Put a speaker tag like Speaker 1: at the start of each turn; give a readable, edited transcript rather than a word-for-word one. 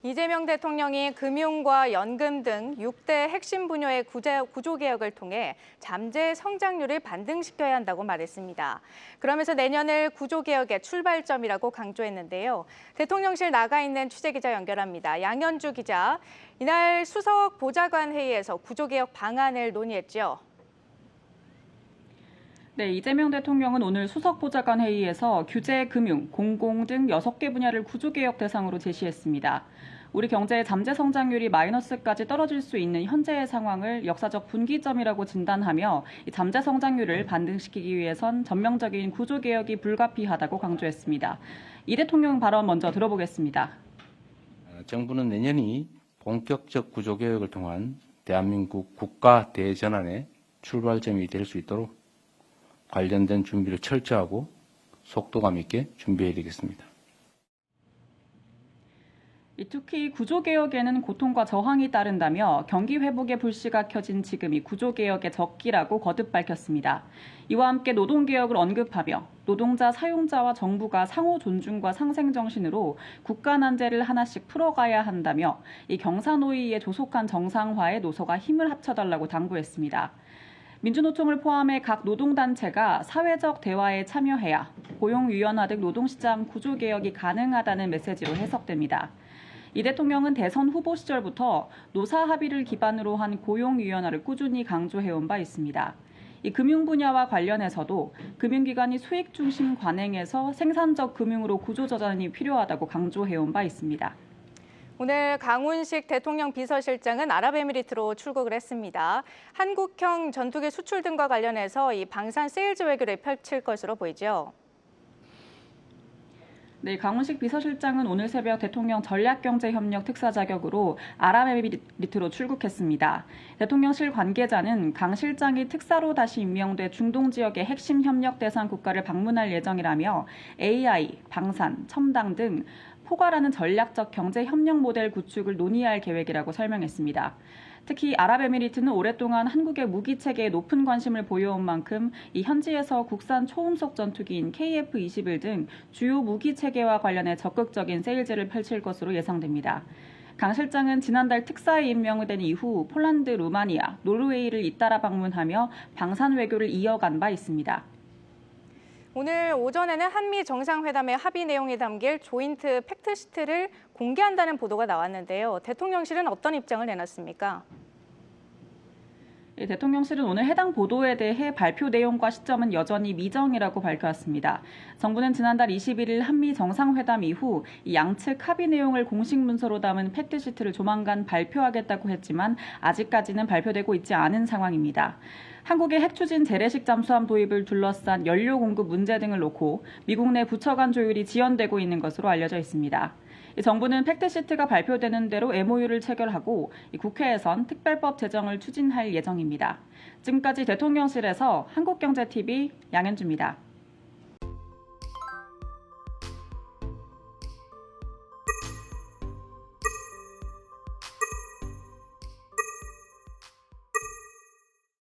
Speaker 1: 이재명 대통령이 금융과 연금 등 6대 핵심 분야의 구조개혁을 통해 잠재 성장률을 반등시켜야 한다고 말했습니다. 그러면서 내년을 구조개혁의 출발점이라고 강조했는데요. 대통령실 나가 있는 취재기자 연결합니다. 양현주 기자, 이날 수석 보좌관 회의에서 구조개혁 방안을 논의했죠.
Speaker 2: 네, 이재명 대통령은 오늘 수석보좌관 회의에서 규제, 금융, 공공 등 6개 분야를 구조개혁 대상으로 제시했습니다. 우리 경제의 잠재 성장률이 마이너스까지 떨어질 수 있는 현재의 상황을 역사적 분기점이라고 진단하며 이 잠재 성장률을 반등시키기 위해선 전면적인 구조개혁이 불가피하다고 강조했습니다. 이 대통령 발언 먼저 들어보겠습니다.
Speaker 3: 정부는 내년이 본격적 구조개혁을 통한 대한민국 국가 대전환의 출발점이 될 수 있도록 관련된 준비를 철저하고 속도감 있게 준비해야 되겠습니다.
Speaker 2: 특히 구조개혁에는 고통과 저항이 따른다며 경기 회복의 불씨가 켜진 지금이 구조개혁의 적기라고 거듭 밝혔습니다. 이와 함께 노동개혁을 언급하며 노동자, 사용자와 정부가 상호 존중과 상생 정신으로 국가 난제를 하나씩 풀어가야 한다며 이 경사노위의 조속한 정상화에 노소가 힘을 합쳐달라고 당부했습니다. 민주노총을 포함해 각 노동단체가 사회적 대화에 참여해야 고용유연화 등 노동시장 구조개혁이 가능하다는 메시지로 해석됩니다. 이 대통령은 대선 후보 시절부터 노사 합의를 기반으로 한 고용유연화를 꾸준히 강조해온 바 있습니다. 이 금융 분야와 관련해서도 금융기관이 수익 중심 관행에서 생산적 금융으로 구조전환이 필요하다고 강조해온 바 있습니다.
Speaker 1: 오늘 강훈식 대통령 비서실장은 아랍에미리트로 출국을 했습니다. 한국형 전투기 수출 등과 관련해서 이 방산 세일즈 외교를 펼칠 것으로 보이죠.
Speaker 2: 네, 강훈식 비서실장은 오늘 새벽 대통령 전략경제협력 특사 자격으로 아랍에미리트로 출국했습니다. 대통령실 관계자는 강 실장이 특사로 다시 임명돼 중동 지역의 핵심 협력 대상 국가를 방문할 예정이라며 AI, 방산, 첨당 등 포괄하는 전략적 경제 협력 모델 구축을 논의할 계획이라고 설명했습니다. 특히 아랍에미리트는 오랫동안 한국의 무기 체계에 높은 관심을 보여온 만큼 이 현지에서 국산 초음속 전투기인 KF-21 등 주요 무기 체계와 관련해 적극적인 세일즈를 펼칠 것으로 예상됩니다. 강 실장은 지난달 특사에 임명된 이후 폴란드, 루마니아, 노르웨이를 잇따라 방문하며 방산 외교를 이어간 바 있습니다.
Speaker 1: 오늘 오전에는 한미 정상회담의 합의 내용이 담길 조인트 팩트시트를 공개한다는 보도가 나왔는데요. 대통령실은 어떤 입장을 내놨습니까?
Speaker 2: 대통령실은 오늘 해당 보도에 대해 발표 내용과 시점은 여전히 미정이라고 밝혔습니다. 정부는 지난달 21일 한미 정상회담 이후 양측 합의 내용을 공식 문서로 담은 팩트시트를 조만간 발표하겠다고 했지만 아직까지는 발표되고 있지 않은 상황입니다. 한국의 핵추진 재래식 잠수함 도입을 둘러싼 연료 공급 문제 등을 놓고 미국 내 부처 간 조율이 지연되고 있는 것으로 알려져 있습니다. 정부는 팩트시트가 발표되는 대로 MOU를 체결하고 국회에선 특별법 제정을 추진할 예정입니다. 지금까지 대통령실에서 한국경제TV 양현주입니다.